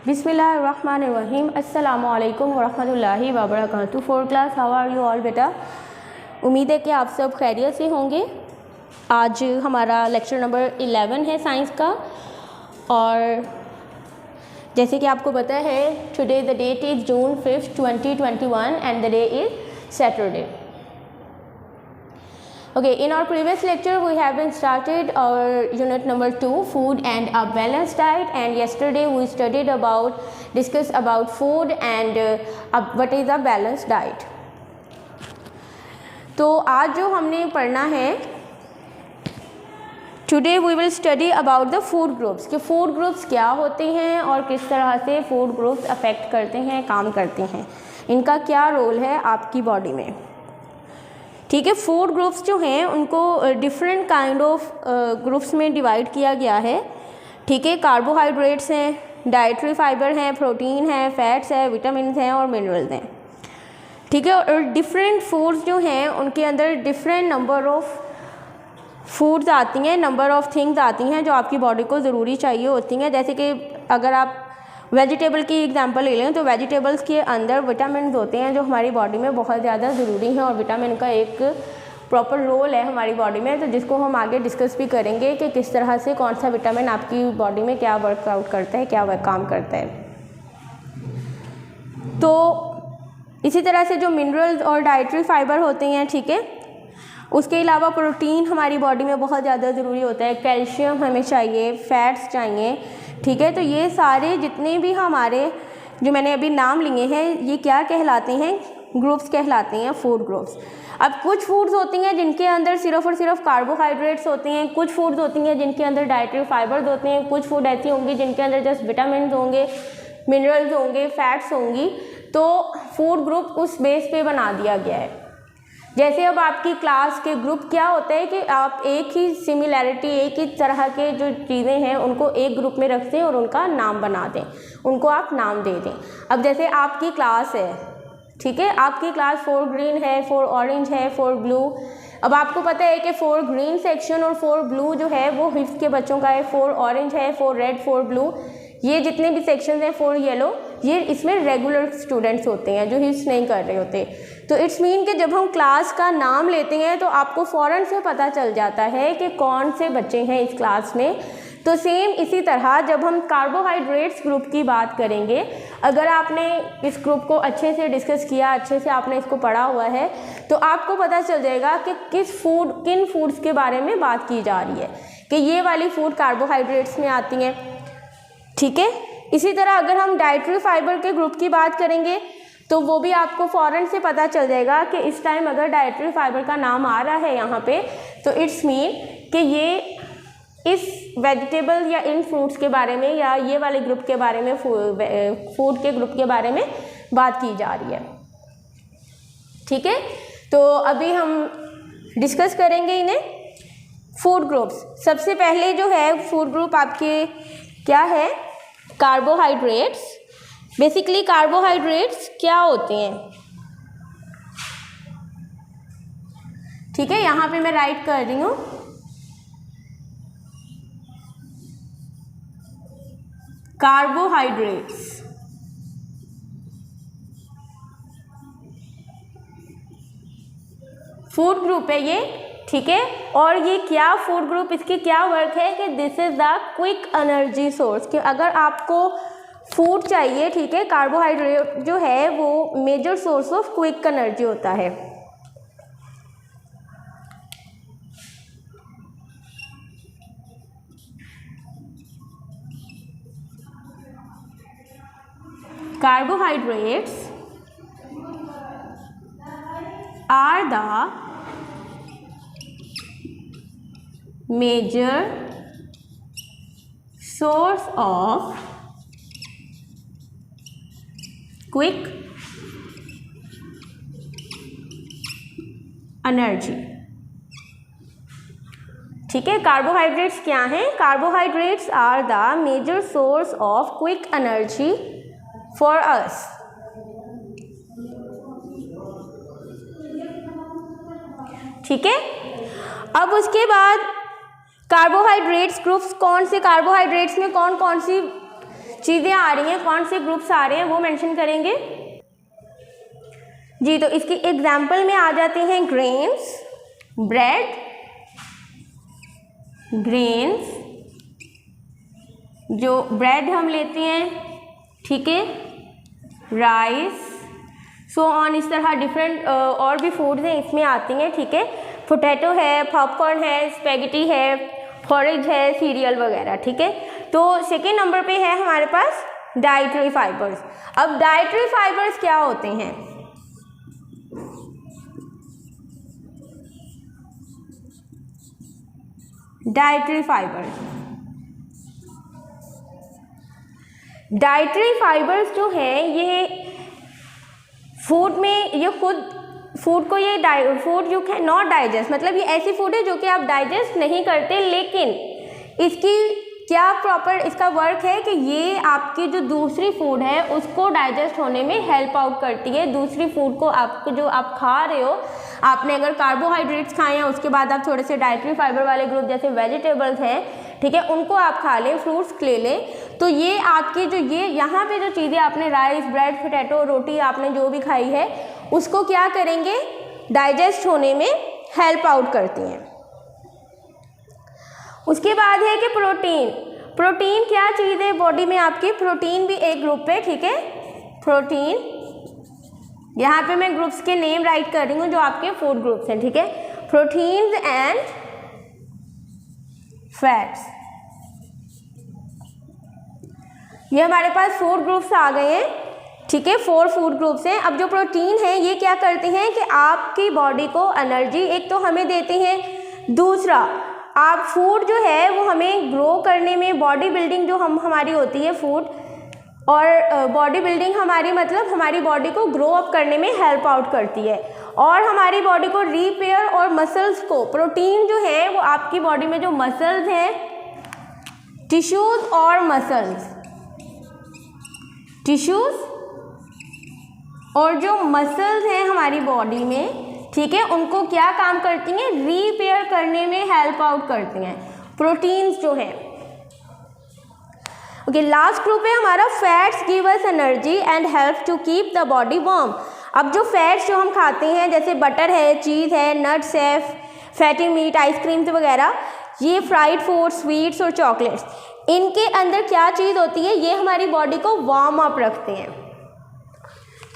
बिस्मिल्लाहिर्रहमानिर्रहीम। अस्सलामु अलैकुम वरहमतुल्लाहि वबरकातुहू। 4th class, how are you all बेटा? उम्मीद है कि आप सब खैरियत से होंगे। आज हमारा लेक्चर नंबर 11 है साइंस का, और जैसे कि आपको पता है today the that is June 5th 2021 and the day is Saturday. Okay, in our previous lecture we have been started our unit number 2, food and a balanced diet, and yesterday we studied about, discussed about food and what is a balanced diet. तो आज जो हमने पढ़ना है, today we will study about the food groups, कि food groups क्या होते हैं और किस तरह से food groups affect करते हैं, काम करते हैं, इनका क्या रोल है आपकी बॉडी में। ठीक है, फूड ग्रुप्स जो हैं उनको डिफरेंट काइंड ऑफ ग्रुप्स में डिवाइड किया गया है। ठीक है, कार्बोहाइड्रेट्स हैं, डाइटरी फाइबर हैं, प्रोटीन है, फैट्स है, विटामिन हैं और मिनरल्स हैं। ठीक है, और डिफरेंट फूड्स जो हैं उनके अंदर डिफरेंट नंबर ऑफ फूड्स आती हैं, नंबर ऑफ थिंग्स आती हैं जो आपकी बॉडी को ज़रूरी चाहिए होती हैं। जैसे कि अगर आप वेजिटेबल की एग्जांपल ले लें तो वेजिटेबल्स के अंदर विटामिन होते हैं जो हमारी बॉडी में बहुत ज़्यादा ज़रूरी हैं, और विटामिन का एक प्रॉपर रोल है हमारी बॉडी में, तो जिसको हम आगे डिस्कस भी करेंगे कि किस तरह से कौन सा विटामिन आपकी बॉडी में क्या वर्कआउट करता है, क्या काम करता है। तो इसी तरह से जो मिनरल्स और डाइटरी फाइबर होते हैं, ठीक है, उसके अलावा प्रोटीन हमारी बॉडी में बहुत ज़्यादा ज़रूरी होता है, कैल्शियम हमें चाहिए, फैट्स चाहिए। ठीक है, तो ये सारे जितने भी हमारे जो मैंने अभी नाम लिए हैं ये क्या कहलाते हैं, ग्रुप्स कहलाते हैं, फूड ग्रुप्स। अब कुछ फूड्स होती हैं जिनके अंदर सिर्फ और सिर्फ कार्बोहाइड्रेट्स होते हैं, कुछ फूड्स होती हैं जिनके अंदर डाइटरी फाइबर्स होते हैं, कुछ फूड ऐसी होंगी जिनके अंदर जस्ट विटामिन होंगे, मिनरल्स होंगे, फैट्स होंगी। तो फूड ग्रुप उस बेस पे बना दिया गया है। जैसे अब आपकी क्लास के ग्रुप क्या होता है कि आप एक ही सिमिलैरिटी, एक ही तरह के जो चीज़ें हैं उनको एक ग्रुप में रख दें और उनका नाम बना दें, उनको आप नाम दे दें। अब जैसे आपकी क्लास है, ठीक है, आपकी क्लास 4 ग्रीन है, 4 ऑरेंज है, 4 ब्लू। अब आपको पता है कि 4 ग्रीन सेक्शन और 4 ब्लू जो है वो हिफ्स के बच्चों का है, 4 ऑरेंज है, 4 रेड, 4 ब्लू, ये जितने भी सेक्शंस हैं, 4 येलो, ये इसमें रेगुलर स्टूडेंट्स होते हैं जो हिफ्स नहीं कर रहे होते। तो इट्स मीन कि जब हम क्लास का नाम लेते हैं तो आपको फ़ौरन से पता चल जाता है कि कौन से बच्चे हैं इस क्लास में। तो सेम इसी तरह जब हम कार्बोहाइड्रेट्स ग्रुप की बात करेंगे, अगर आपने इस ग्रुप को अच्छे से डिस्कस किया, अच्छे से आपने इसको पढ़ा हुआ है, तो आपको पता चल जाएगा कि किन फूड्स के बारे में बात की जा रही है, कि ये वाली फूड कार्बोहाइड्रेट्स में आती हैं। ठीक है, इसी तरह अगर हम डाइटरी फाइबर के ग्रुप की बात करेंगे तो वो भी आपको फ़ौरन से पता चल जाएगा कि इस टाइम अगर डाइटरी फाइबर का नाम आ रहा है यहाँ पे, तो इट्स मीन कि ये इस वेजिटेबल या इन फ्रूट्स के बारे में या ये वाले ग्रुप के बारे में, फूड के ग्रुप के बारे में बात की जा रही है। ठीक है, तो अभी हम डिस्कस करेंगे इन्हें, फूड ग्रुप्स। सबसे पहले जो है फूड ग्रुप आपके क्या है, कार्बोहाइड्रेट्स। बेसिकली कार्बोहाइड्रेट्स क्या होते हैं, ठीक है, यहाँ पे मैं राइट कर रही हूँ। कार्बोहाइड्रेट्स फूड ग्रुप है ये, ठीक है। और ये क्या फूड ग्रुप, इसकी क्या वर्क है कि this is the quick energy source, कि अगर आपको फूड चाहिए, ठीक है, कार्बोहाइड्रेट जो है वो major source of quick energy होता है। Carbohydrates are the major source of quick energy. ठीक है, कार्बोहाइड्रेट्स क्या हैं, carbohydrates are the major source of quick energy for us. ठीक है, अब उसके बाद कार्बोहाइड्रेट्स ग्रुप्स, कौन से कार्बोहाइड्रेट्स में कौन कौन सी चीज़ें आ रही हैं, कौन से ग्रुप्स आ रहे हैं वो मेंशन करेंगे जी। तो इसकी एग्जाम्पल में आ जाते हैं ग्रेन्स, ब्रेड, ग्रेन्स, जो ब्रेड हम लेते हैं, ठीक है, राइस, सो ऑन, इस तरह डिफरेंट और भी फूड्स हैं इसमें आती हैं, ठीक है। पोटैटो है, पॉपकॉर्न है, स्पेगेटी है, फॉरेज है, सीरियल वगैरह, ठीक है। तो सेकेंड नंबर पे है हमारे पास डाइटरी फाइबर्स। अब डाइटरी फाइबर्स क्या होते हैं? डाइटरी फाइबर्स जो है ये फूड में, ये खुद फूड को, ये फूड जो है नॉट डाइजेस्ट, मतलब ये ऐसी फूड है जो कि आप डाइजेस्ट नहीं करते, लेकिन इसकी क्या प्रॉपर इसका वर्क है कि ये आपकी जो दूसरी फूड है उसको डाइजेस्ट होने में हेल्प आउट करती है। दूसरी फूड को आपको, जो आप खा रहे हो, आपने अगर कार्बोहाइड्रेट्स खाए हैं, उसके बाद आप थोड़े से डाइटरी फाइबर वाले ग्रुप जैसे वेजिटेबल्स हैं, ठीक है, उनको आप खा लें, फ्रूट्स ले लें, तो ये आपकी जो ये यहाँ पे जो चीज़ें आपने राइस, ब्रेड, पोटैटो, रोटी आपने जो भी खाई है उसको क्या करेंगे, डाइजेस्ट होने में हेल्प आउट करती हैं। उसके बाद है कि प्रोटीन क्या चीज़ है बॉडी में आपकी? प्रोटीन भी एक ग्रुप है, ठीक है। प्रोटीन, यहाँ पे मैं ग्रुप्स के नेम राइट कर रही हूँ जो आपके फूड ग्रुप्स हैं, ठीक है। प्रोटीन्स एंड फैट्स, ये हमारे पास फूड ग्रुप्स आ गए हैं, ठीक है। 4 फूड ग्रुप्स हैं। अब जो प्रोटीन है ये क्या करते हैं कि आपकी बॉडी को एनर्जी एक तो हमें देते हैं, दूसरा आप फूड जो है वो हमें ग्रो करने में, बॉडी बिल्डिंग जो हमारी होती है फूड, और बॉडी बिल्डिंग हमारी मतलब हमारी बॉडी को ग्रो अप करने में हेल्प आउट करती है, और हमारी बॉडी को रिपेयर और मसल्स को, प्रोटीन जो है वो आपकी बॉडी में जो मसल्स हैं, टिश्यूज और मसल्स, टिश्यूज और जो मसल्स हैं हमारी बॉडी में, ठीक है, उनको क्या काम करती हैं, रिपेयर करने में हेल्प आउट करती हैं प्रोटीन्स जो हैं। ओके, लास्ट ग्रुप है हमारा fats give us energy and help to keep the body warm. अब जो फैट्स जो हम खाते हैं जैसे बटर है, चीज़ है, नट्स है, फैटी मीट, आइसक्रीम्स वगैरह, ये फ्राइड फूड, स्वीट्स और चॉकलेट्स, इनके अंदर क्या चीज़ होती है, ये हमारी बॉडी को वार्म अप रखते हैं,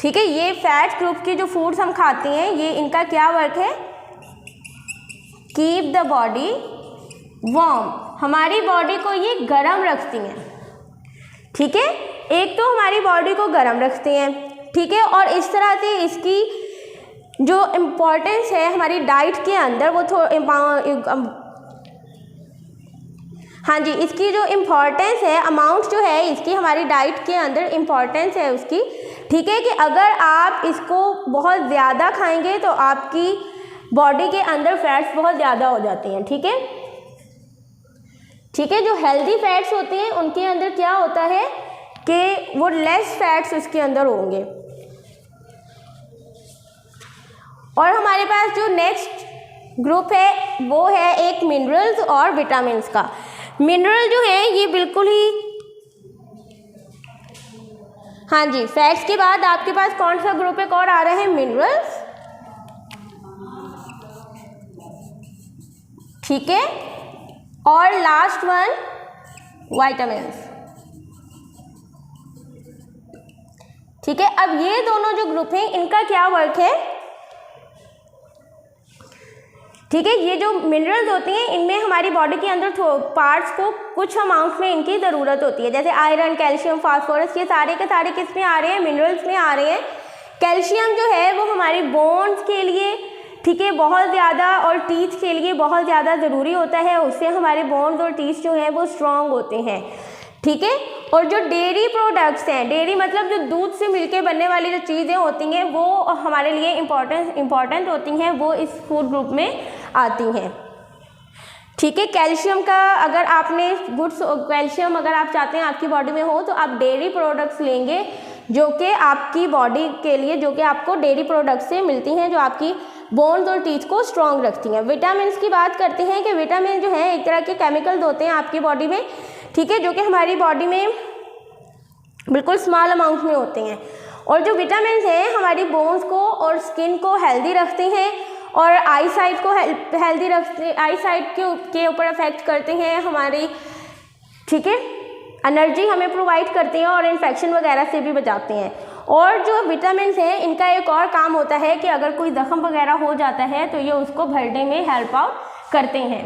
ठीक है। ये फैट ग्रुप के जो फूड्स हम खाते हैं, ये इनका क्या वर्क है, कीप द बॉडी वार्म, हमारी बॉडी को ये गर्म रखती हैं, ठीक है। एक तो हमारी बॉडी को गर्म रखते हैं, ठीक है, और इस तरह से इसकी जो इम्पोर्टेंस है हमारी डाइट के अंदर वो हाँ जी, इसकी जो इम्पोर्टेंस है, अमाउंट जो है इसकी हमारी डाइट के अंदर इम्पोर्टेंस है उसकी, ठीक है, कि अगर आप इसको बहुत ज़्यादा खाएंगे तो आपकी बॉडी के अंदर फैट्स बहुत ज़्यादा हो जाती हैं, ठीक है, ठीक है। जो हेल्दी फैट्स होते हैं उनके अंदर क्या होता है कि वो लेस फैट्स उसके अंदर होंगे। और हमारे पास जो नेक्स्ट ग्रुप है वो है एक मिनरल्स और विटामिन्स का। मिनरल जो है ये बिल्कुल ही, हाँ जी, फैट्स के बाद आपके पास कौन सा ग्रुप एक और आ रहा है, मिनरल्स, ठीक है, और लास्ट वन विटामिन्स, ठीक है। अब ये दोनों जो ग्रुप हैं इनका क्या वर्क है, ठीक है। ये जो मिनरल्स होती हैं इनमें हमारी बॉडी के अंदर पार्ट्स को कुछ अमाउंट में इनकी ज़रूरत होती है, जैसे आयरन, कैल्शियम, फास्फोरस, ये सारे के सारे किस में आ रहे हैं, मिनरल्स में आ रहे हैं। कैल्शियम जो है वो हमारी बोन्स के लिए, ठीक है, बहुत ज़्यादा, और टीथ के लिए बहुत ज़्यादा ज़रूरी होता है, उससे हमारे बोन्स और टीथ जो हैं वो स्ट्रॉन्ग होते हैं, ठीक है। और जो डेयरी प्रोडक्ट्स हैं, डेयरी मतलब जो दूध से मिलके बनने वाली जो चीज़ें होती हैं वो हमारे लिए इम्पॉर्टेंट होती हैं, वो इस फूड ग्रुप में आती हैं, ठीक है। कैल्शियम का अगर आपने कैल्शियम अगर आप चाहते हैं आपकी बॉडी में हो तो आप डेयरी प्रोडक्ट्स लेंगे जो कि आपकी बॉडी के लिए, जो कि आपको डेयरी प्रोडक्ट्स से मिलती हैं, जो आपकी बोन्स और टीथ को स्ट्रॉन्ग रखती हैं। विटामिन्स की बात करते हैं कि विटामिन जो है एक तरह के केमिकल्स होते हैं आपकी बॉडी में, ठीक है, जो कि हमारी बॉडी में बिल्कुल स्मॉल अमाउंट में होते हैं। और जो विटामिन हैं हमारी बोन्स को और स्किन को हेल्दी रखते हैं और आई साइट को हेल्दी रखते, आई साइट के ऊपर अफेक्ट करते हैं हमारी, ठीक है, एनर्जी हमें प्रोवाइड करते हैं और इन्फेक्शन वगैरह से भी बचाते हैं। और जो विटामिन हैं इनका एक और काम होता है कि अगर कोई जख्म वगैरह हो जाता है तो ये उसको भरने में हेल्प आउट करते हैं।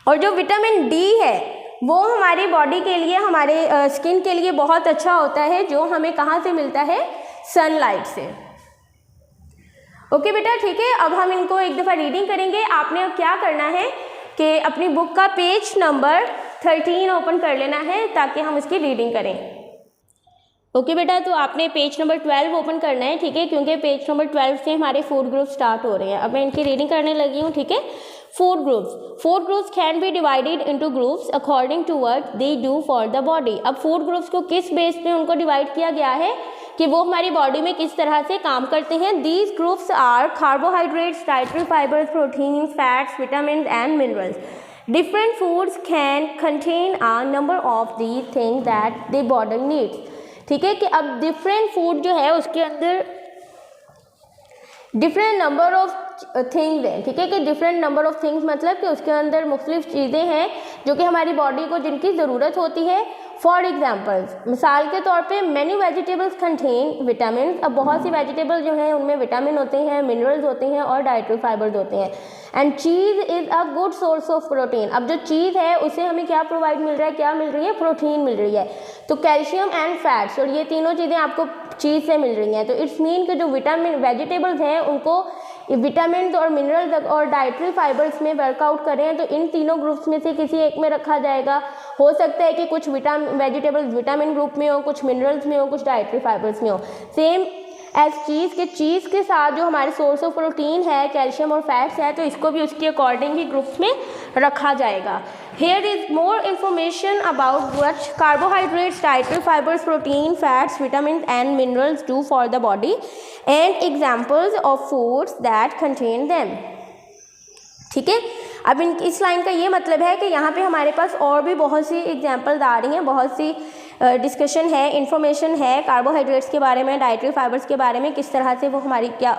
और जो विटामिन डी है वो हमारी बॉडी के लिए, हमारे स्किन के लिए बहुत अच्छा होता है, जो हमें कहाँ से मिलता है, सनलाइट से। ओके बेटा, ठीक है। अब हम इनको एक दफ़ा रीडिंग करेंगे। आपने अब क्या करना है कि अपनी बुक का पेज नंबर 13 ओपन कर लेना है ताकि हम इसकी रीडिंग करें। ओके बेटा, तो आपने पेज नंबर 12 ओपन करना है, ठीक है, क्योंकि पेज नंबर 12 से हमारे फूड ग्रुप स्टार्ट हो रहे हैं। अब मैं इनकी रीडिंग करने लगी हूँ, ठीक है। Food groups can be divided into groups according to what they do for the body. अब फूड ग्रुप्स को किस बेस पे उनको डिवाइड किया गया है कि वो हमारी बॉडी में किस तरह से काम करते हैं। These groups are carbohydrates, dietary fibres, proteins, fats, vitamin and minerals. Different foods can contain a number of the things that the body needs। ठीक है, कि अब डिफरेंट फूड जो है उसके अंदर डिफरेंट नंबर ऑफ थिंग्स हैं, ठीक है, कि डिफरेंट नंबर ऑफ थिंग्स मतलब कि उसके अंदर मुख्तलिफ चीज़ें हैं जो कि हमारी बॉडी को जिनकी ज़रूरत होती है। फॉर एग्जाम्पल्स, मिसाल के तौर पे मैनी वेजिटेबल्स कंटेन विटामिन। अब बहुत सी वेजिटेबल जो हैं उनमें विटामिन होते हैं, मिनरल्स होते हैं और डाइटरी फाइबर्स होते हैं। And cheese is a good source of protein. अब जो चीज़ है उसे हमें क्या प्रोवाइड मिल रहा है, क्या मिल रही है, प्रोटीन मिल रही है। तो कैल्शियम एंड फैट्स, और ये तीनों चीज़ें आपको चीज़ से मिल रही हैं। तो इट्स मीन कि जो विटामिन वेजिटेबल्स हैं उनको विटामिन और मिनरल्स और डाइटरी फाइबर्स में वर्कआउट करें तो इन तीनों ग्रुप्स में से किसी एक में रखा जाएगा। हो सकता है कि कुछ वेजिटेबल्स विटामिन ग्रुप में हो, कुछ मिनरल्स में हो, कुछ डाइटरी फाइबर्स में हो। सेम एज चीज़ के साथ जो हमारे सोर्स ऑफ प्रोटीन है, कैल्शियम और फैट्स है, तो इसको भी उसके अकॉर्डिंग ही ग्रुप्स में रखा जाएगा। Here is more information about what carbohydrates, dietary fibers, protein, fats, vitamins and minerals do for the body and examples of foods that contain them। ठीक है, अब इस लाइन का ये मतलब है कि यहाँ पे हमारे पास और भी बहुत सी एग्जांपल्स आ रही हैं, बहुत सी डिस्कशन है, इन्फॉर्मेशन है कार्बोहाइड्रेट्स के बारे में, डाइटरी फाइबर्स के बारे में, किस तरह से वो हमारी क्या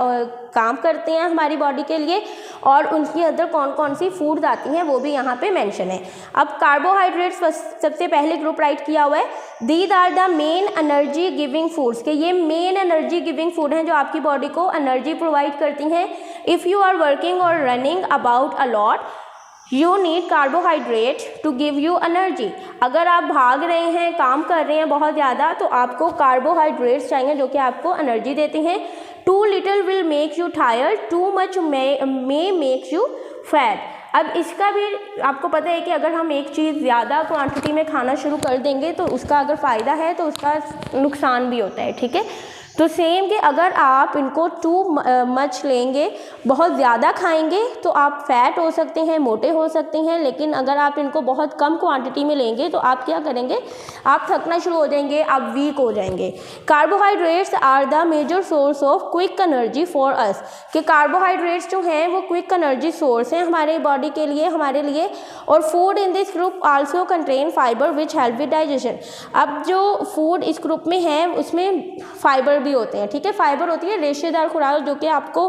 काम करते हैं हमारी बॉडी के लिए और उनके अंदर कौन कौन सी फूड्स आती हैं वो भी यहाँ पे मेंशन है। अब कार्बोहाइड्रेट्स सबसे पहले ग्रुप राइट किया हुआ है, these are the main energy giving foods, के ये मेन एनर्जी गिविंग फूड हैं जो आपकी बॉडी को एनर्जी प्रोवाइड करती हैं। If you are working or running about a lot you need carbohydrate to give you energy. अगर आप भाग रहे हैं, काम कर रहे हैं बहुत ज़्यादा, तो आपको कार्बोहाइड्रेट्स चाहिए जो कि आपको एनर्जी देते हैं। Too little will make you tired, too much may make you fat. अब इसका भी आपको पता है कि अगर हम एक चीज़ ज़्यादा क्वांटिटी में खाना शुरू कर देंगे तो उसका अगर फ़ायदा है तो उसका नुकसान भी होता है। ठीक है, तो सेम कि अगर आप इनको टू मच लेंगे, बहुत ज़्यादा खाएंगे, तो आप फैट हो सकते हैं, मोटे हो सकते हैं। लेकिन अगर आप इनको बहुत कम क्वांटिटी में लेंगे तो आप क्या करेंगे, आप थकना शुरू हो जाएंगे, आप वीक हो जाएंगे। Carbohydrates are the major source of quick energy for us, कि कार्बोहाइड्रेट्स जो हैं वो क्विक एनर्जी सोर्स हैं हमारे बॉडी के लिए, हमारे लिए। और food in this group also contain fibre which help with digestion. अब जो फूड इस ग्रुप में है उसमें फाइबर भी होते हैं। ठीक है, फाइबर होती है रेशेदार खुराक जो कि आपको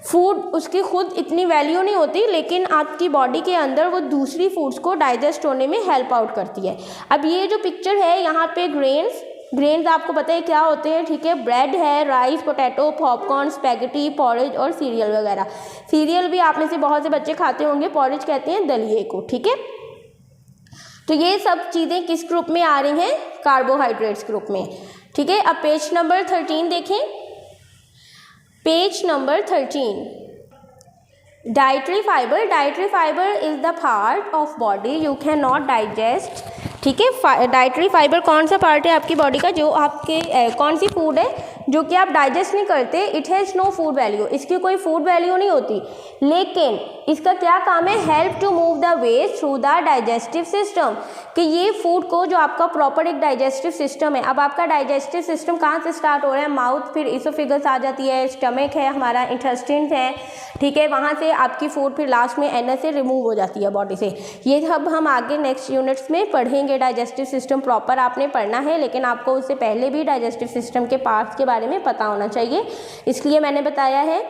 फूड उसकी खुद इतनी वैल्यू नहीं होती, लेकिन आपकी बॉडी के अंदर वो दूसरी फूड्स को डाइजेस्ट होने में हेल्प आउट करती है। अब ये जो पिक्चर है यहाँ पे ग्रेन्स आपको पता है क्या होते हैं। ठीक है, ब्रेड है, rice, potato, popcorn, spaghetti, porridge और सीरियल वगैरह। सीरियल भी आप में से बहुत से बच्चे खाते होंगे, पॉरेज कहते हैं दलिए को। ठीक है, तो ये सब चीज़ें किस ग्रुप में आ रही हैं, कार्बोहाइड्रेट्स ग्रुप में। ठीक है, अब पेज नंबर 13 देखें। Page number 13, dietary fibre is the part of body you can not digest. ठीक है, डाइटरी फाइबर कौन सा पार्ट है आपकी बॉडी का जो आपके कौन सी फूड है जो कि आप डाइजेस्ट नहीं करते, it has no food value, इसकी कोई फूड वैल्यू नहीं होती, लेकिन इसका क्या काम है, help to move the waste through the digestive system, कि ये फूड को, जो आपका प्रॉपर एक डाइजेस्टिव सिस्टम है, अब आपका डाइजेस्टिव सिस्टम कहाँ से स्टार्ट हो रहा है, माउथ, फिर इसोफेगस आ जाती है, स्टमक है, हमारा इंटेस्टाइन है, ठीक है, वहाँ से आपकी फूड फिर लास्ट में एनएस से रिमूव हो जाती है बॉडी से। ये सब हम आगे नेक्स्ट यूनिट्स में पढ़ेंगे, डाइजेस्टिव सिस्टम प्रॉपर आपने पढ़ना है, लेकिन आपको उससे पहले भी डाइजेस्टिव सिस्टम के पार्ट्स के बारे में पता होना चाहिए, इसलिए मैंने बताया है।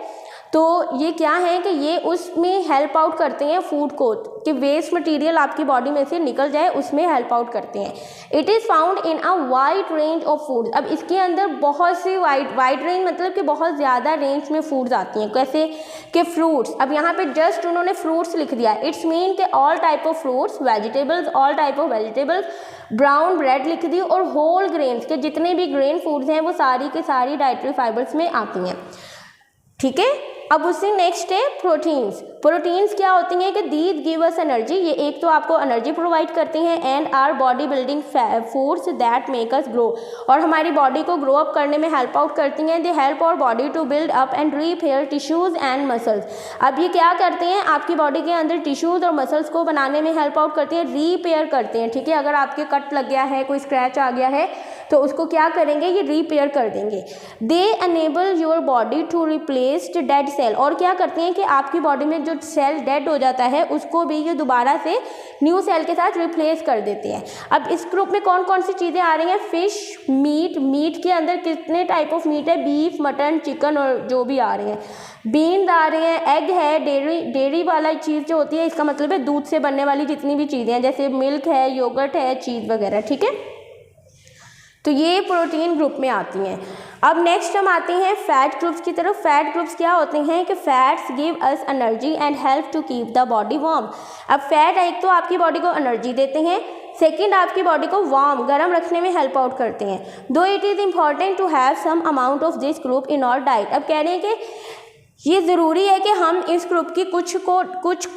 तो ये क्या है कि ये उसमें हेल्प आउट करते हैं फूड को, कि वेस्ट मटेरियल आपकी बॉडी में से निकल जाए, उसमें हेल्प आउट करते हैं। It is found in a wide range of food, अब इसके अंदर बहुत सी वाइड रेंज मतलब कि बहुत ज़्यादा रेंज में फूड्स आती हैं, कैसे कि फ्रूट्स, अब यहाँ पे जस्ट उन्होंने फ्रूट्स लिख दिया, इट्स मीन के all type of fruits, vegetables, all type of vegetables, brown bread लिख दी, और होल ग्रेन्स के जितने भी ग्रेन फूड्स हैं वो सारी के सारी डाइटरी फाइबर्स में आती हैं, ठीक है। अब उससे नेक्स्ट है प्रोटीन्स। प्रोटीन्स क्या होती हैं कि दीज गिव अस एनर्जी, ये एक तो आपको एनर्जी प्रोवाइड करते हैं, and our body building foods that make us grow, और हमारी बॉडी को ग्रो अप करने में हेल्प आउट करती हैं। They help our body to build up and repair tissues and muscles, अब ये क्या करते हैं, आपकी बॉडी के अंदर टिश्यूज़ और मसल्स को बनाने में हेल्प आउट करती हैं, रिपेयर करते हैं, ठीक है। अगर आपके कट लग गया है, कोई स्क्रैच आ गया है, तो उसको क्या करेंगे, ये रिपेयर कर देंगे। They enable your body to replace dead cell, और क्या करते हैं कि आपकी बॉडी में जो सेल डेड हो जाता है उसको भी ये दोबारा से न्यू सेल के साथ रिप्लेस कर देते हैं। अब इस ग्रुप में कौन कौन सी चीज़ें आ रही हैं, फिश, मीट के अंदर कितने टाइप ऑफ मीट है, बीफ, मटन, चिकन, और जो भी आ रहे हैं, बीन्स आ रहे हैं, एग है, डेयरी वाला चीज़ जो होती है, इसका मतलब है दूध से बनने वाली जितनी भी चीज़ें हैं, जैसे मिल्क है, योगर्ट है, चीज़ वगैरह, ठीक है। तो ये प्रोटीन ग्रुप में आती हैं। अब नेक्स्ट हम आते हैं फैट ग्रुप्स की तरफ। फैट ग्रुप्स क्या होते हैं कि fats give us energy and help to keep the body warm. अब फैट एक तो आपकी बॉडी को एनर्जी देते हैं, सेकंड आपकी बॉडी को वार्म गर्म रखने में हेल्प आउट करते हैं। Though it is important to have some amount of this group in our diet. अब कह रहे हैं कि ये ज़रूरी है कि हम इस ग्रुप की कुछ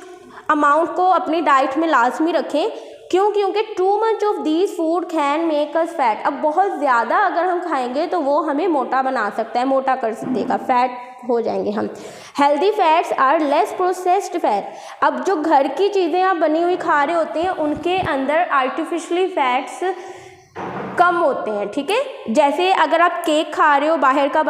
अमाउंट को अपनी डाइट में लाजमी रखें। क्यों? क्योंकि to much of these food can make us fat. अब बहुत ज़्यादा अगर हम खाएंगे तो वो हमें मोटा बना सकता है, मोटा कर देगा, फैट हो जाएंगे हम। Healthy fats are less processed fat. अब जो घर की चीज़ें आप बनी हुई खा रहे होते हैं उनके अंदर आर्टिफिशियली फैट्स कम होते हैं, ठीक है। जैसे अगर आप केक खा रहे हो, बाहर का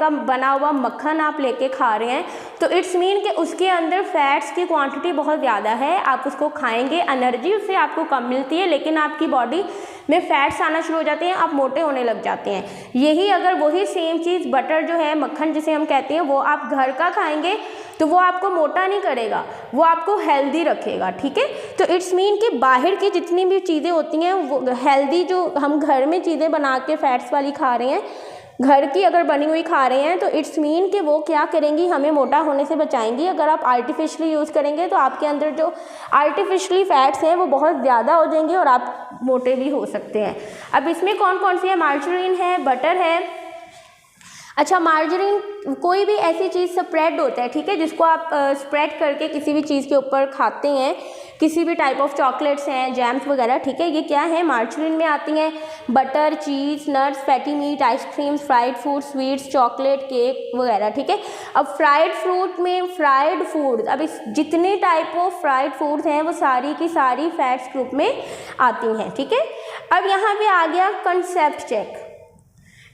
बना हुआ मक्खन आप लेके खा रहे हैं, तो इट्स मीन कि उसके अंदर फैट्स की क्वांटिटी बहुत ज़्यादा है। आप उसको खाएंगे, एनर्जी उससे आपको कम मिलती है, लेकिन आपकी बॉडी में फैट्स आना शुरू हो जाते हैं, आप मोटे होने लग जाते हैं। यही अगर वही सेम चीज़ बटर जो है, मक्खन जिसे हम कहते हैं, वो आप घर का खाएंगे तो वो आपको मोटा नहीं करेगा, वो आपको हेल्दी रखेगा, ठीक है। तो इट्स मीन कि बाहर की जितनी भी चीज़ें होती हैं वो हेल्दी, जो हम घर में चीज़ें बना के फैट्स वाली खा रहे हैं, घर की अगर बनी हुई खा रहे हैं, तो इट्स मीन कि वो क्या करेंगी, हमें मोटा होने से बचाएंगी। अगर आप आर्टिफिशियली यूज़ करेंगे तो आपके अंदर जो आर्टिफिशियली फैट्स हैं वो बहुत ज़्यादा हो जाएंगे और आप मोटे भी हो सकते हैं। अब इसमें कौन कौन सी है, मार्जरीन है, बटर है। अच्छा, मार्जरीन कोई भी ऐसी चीज़ स्प्रेड होता है, ठीक है, जिसको आप स्प्रेड करके किसी भी चीज़ के ऊपर खाते हैं, किसी भी टाइप ऑफ चॉकलेट्स हैं, जैम्स वगैरह, ठीक है, ये क्या है, मार्जरीन में आती हैं। Butter, cheese, nuts, fatty meat, ice cream, fried food, sweets, chocolate, cake वगैरह, ठीक है। अब फ्राइड फ्रूट में फ्राइड फूड, अब इस जितने टाइप ऑफ फ्राइड फूड्स हैं वो सारी की सारी फैट्स ग्रुप में आती हैं, ठीक है। अब यहाँ पे आ गया कंसेप्ट चेक।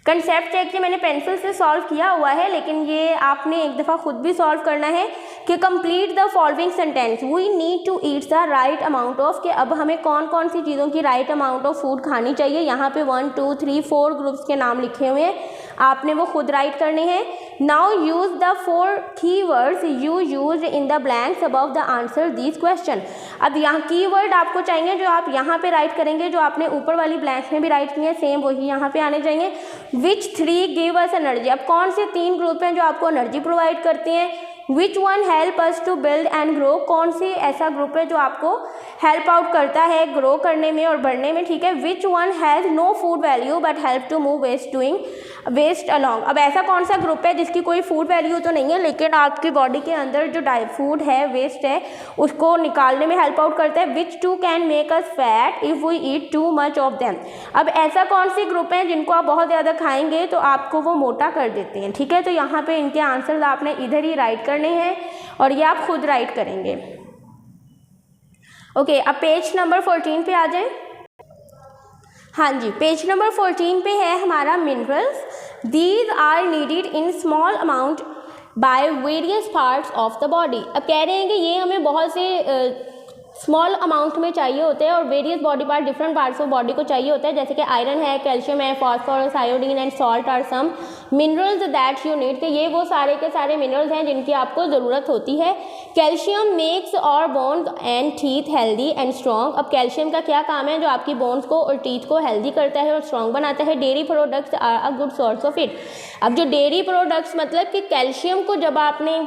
कंसेप्ट चेक ये मैंने पेंसिल से सॉल्व किया हुआ है, लेकिन ये आपने एक दफ़ा खुद भी सॉल्व करना है कि complete the following sentence, we need to eat the right amount of, कि अब हमें कौन कौन सी चीज़ों की राइट अमाउंट ऑफ फूड खानी चाहिए। यहाँ पे 1 2 3 4 ग्रुप्स के नाम लिखे हुए हैं, आपने वो खुद राइट करने हैं। Now use the 4 keywords you use in the blanks above the answer this question. अब यहाँ कीवर्ड आपको चाहिए जो आप यहाँ पे राइट करेंगे, जो आपने ऊपर वाली ब्लैंक्स में भी राइट किए हैं सेम वही यहाँ पे आने चाहिए। विच 3 गिव अस एनर्जी। अब कौन से 3 ग्रुप हैं जो आपको एनर्जी प्रोवाइड करते हैं, which one help us to build and grow, कौन सी ऐसा ग्रुप है जो आपको हेल्प आउट करता है ग्रो करने में और बढ़ने में, ठीक है। Which one has no food value but help to move waste along, अब ऐसा कौन सा ग्रुप है जिसकी कोई फूड वैल्यू तो नहीं है लेकिन आपकी बॉडी के अंदर जो फूड है, वेस्ट है, उसको निकालने में हेल्प आउट करता है। Which too can make us fat if we eat too much of them, अब ऐसा कौन सी ग्रुप है जिनको आप बहुत ज़्यादा खाएंगे तो आपको वो मोटा कर देते हैं, ठीक है। तो यहाँ पे इनके आंसर्स आपने इधर ही राइट करने हैं और ये आप खुद राइट करेंगे। ओके, अब पेज नंबर 14 पे आ जाएं। हाँ जी, पेज नंबर 14 पे है हमारा minerals. These are needed in small amount by various parts of the body, अब कह रहे हैं कि ये हमें बहुत से स्मॉल अमाउंट में चाहिए होते हैं और various body part, different parts of body को चाहिए होता है, जैसे कि आयरन है, कैल्शियम है, phosphorus, iodine and salt are some minerals that you need, कि ये वो सारे के सारे मिनरल्स हैं जिनकी आपको ज़रूरत होती है। कैल्शियम मेक्स और bones and teeth healthy and strong, अब कैल्शियम का क्या काम है, जो आपकी बोन्स को और टीथ को हेल्दी करता है और स्ट्रॉन्ग बनाता है। Dairy products are a good source of it, अब जो डेयरी प्रोडक्ट्स मतलब कि कैल्शियम को जब आपने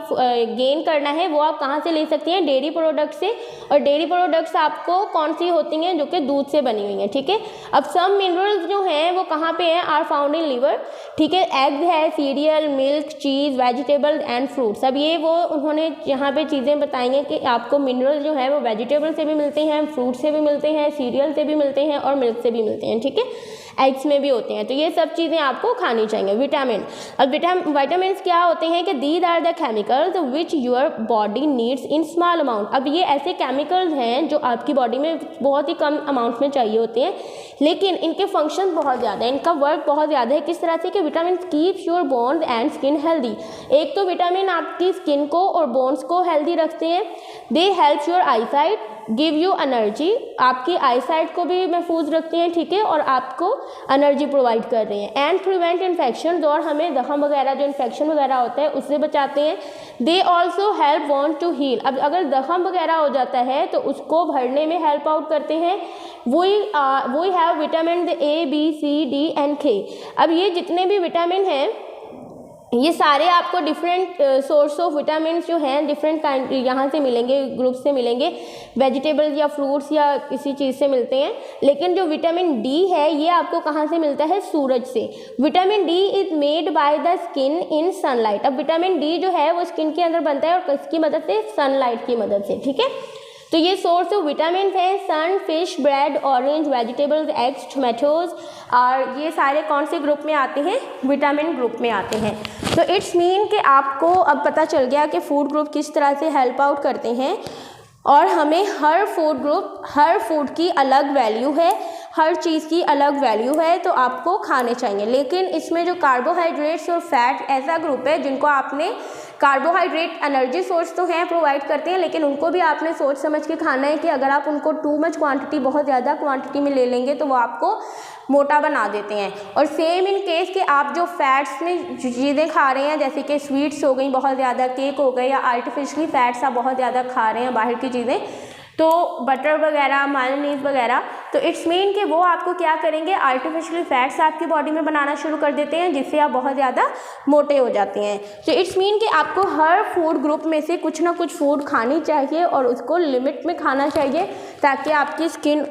गेन करना है वो आप कहाँ से ले सकती हैं, डेयरी प्रोडक्ट से, और डेयरी प्रोडक्ट्स आपको कौन सी होती हैं, जो कि दूध से बनी हुई हैं, ठीक है। अब सम मिनरल्स जो हैं वो कहाँ पे हैं, आर फाउंड इन लिवर, ठीक है। एग्स है, serial, milk, cheese, vegetable and fruits, अब ये वो उन्होंने यहाँ पे चीज़ें बताई हैं कि आपको मिनरल जो है वो वेजिटेबल से भी मिलते हैं, फ्रूट से भी मिलते हैं, सीरियल से भी मिलते हैं और मिल्क से भी मिलते हैं, ठीक है, एग्स में भी होते हैं। तो ये सब चीज़ें आपको खानी चाहिए। विटामिन, अब विटामिन क्या होते हैं कि these are the chemicals which your body needs in small amount, अब ये ऐसे केमिकल्स हैं जो आपकी बॉडी में बहुत ही कम अमाउंट में चाहिए होते हैं लेकिन इनके फंक्शन बहुत ज़्यादा है, इनका वर्क बहुत ज़्यादा है। किस तरह से कि vitamin keeps your bones and skin healthy, एक तो विटामिन आपकी स्किन को और बोन्स को हेल्दी रखते हैं। दे helps your I site, give you energy, आपकी आई साइट को भी महफूज रखते हैं, ठीक है, और आपको एनर्जी प्रोवाइड कर रहे हैं। एंड प्रिवेंट इन्फेक्शन, और हमें जख्म वगैरह जो इन्फेक्शन वगैरह होता है उससे बचाते हैं। They also help wound to heal, अब अगर जख्म वगैरह हो जाता है तो उसको भरने में हेल्प आउट करते हैं। We have vitamin A B C D and K, अब ये जितने भी विटामिन हैं ये सारे आपको डिफरेंट सोर्स ऑफ विटामिन जो हैं डिफरेंट काइंड यहाँ से मिलेंगे, ग्रुप से मिलेंगे, वेजिटेबल्स या फ्रूट्स या किसी चीज़ से मिलते हैं। लेकिन जो विटामिन डी है ये आपको कहाँ से मिलता है, सूरज से। Vitamin D is made by the skin in sunlight, अब विटामिन डी जो है वो स्किन के अंदर बनता है और किसकी मदद से, सनलाइट की मदद से, ठीक है। तो ये सोर्स ऑफ विटामिन है sun, fish, bread, orange, vegetables, eggs, tomatoes, और ये सारे कौन से ग्रुप में आते हैं, विटामिन ग्रुप में आते हैं। तो इट्स मीन कि आपको अब पता चल गया कि फूड ग्रुप किस तरह से हेल्प आउट करते हैं और हमें हर फूड ग्रुप, हर फूड की अलग वैल्यू है, हर चीज़ की अलग वैल्यू है, तो आपको खाने चाहिए। लेकिन इसमें जो कार्बोहाइड्रेट्स और फैट ऐसा ग्रुप है जिनको आपने, कार्बोहाइड्रेट एनर्जी सोर्स तो हैं, प्रोवाइड करते हैं, लेकिन उनको भी आपने सोच समझ के खाना है कि अगर आप उनको टू मच क्वांटिटी, बहुत ज़्यादा क्वांटिटी में ले लेंगे तो वो आपको मोटा बना देते हैं। और सेम इन केस कि आप जो फैट्स में चीज़ें खा रहे हैं, जैसे कि स्वीट्स हो गई बहुत ज़्यादा, केक हो गए, या आर्टिफिशियली फैट्स आप बहुत ज़्यादा खा रहे हैं बाहर की चीज़ें, तो बटर वगैरह, मायोनीज वगैरह, तो इट्स मीन कि वो आपको क्या करेंगे, आर्टिफिशियल फैट्स आपकी बॉडी में बनाना शुरू कर देते हैं जिससे आप बहुत ज़्यादा मोटे हो जाते हैं। तो इट्स मीन कि आपको हर फूड ग्रुप में से कुछ ना कुछ फूड खानी चाहिए और उसको लिमिट में खाना चाहिए ताकि आपकी स्किन,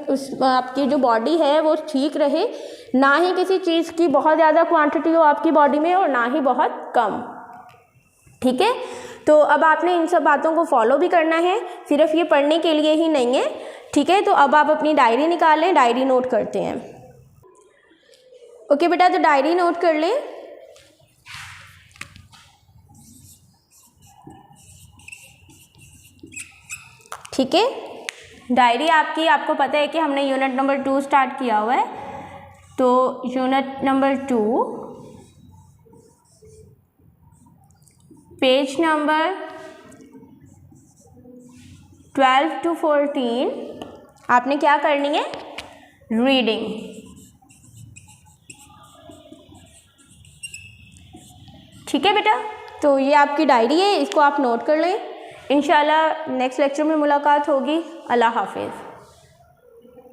आपकी जो बॉडी है वो ठीक रहे, ना ही किसी चीज़ की बहुत ज़्यादा क्वान्टिटी हो आपकी बॉडी में और ना ही बहुत कम, ठीक है। तो अब आपने इन सब बातों को फॉलो भी करना है, सिर्फ ये पढ़ने के लिए ही नहीं है, ठीक है। तो अब आप अपनी डायरी निकालें, डायरी नोट करते हैं। ओके बेटा, तो डायरी नोट कर लें। ठीक है, डायरी आपकी, आपको पता है कि हमने यूनिट नंबर 2 स्टार्ट किया हुआ है, तो unit number 2 page number 12 to 14 आपने क्या करनी है, रीडिंग। ठीक है बेटा, तो ये आपकी डायरी है, इसको आप नोट कर लें। इंशाल्लाह नेक्स्ट लेक्चर में मुलाकात होगी। अल्लाह हाफिज़।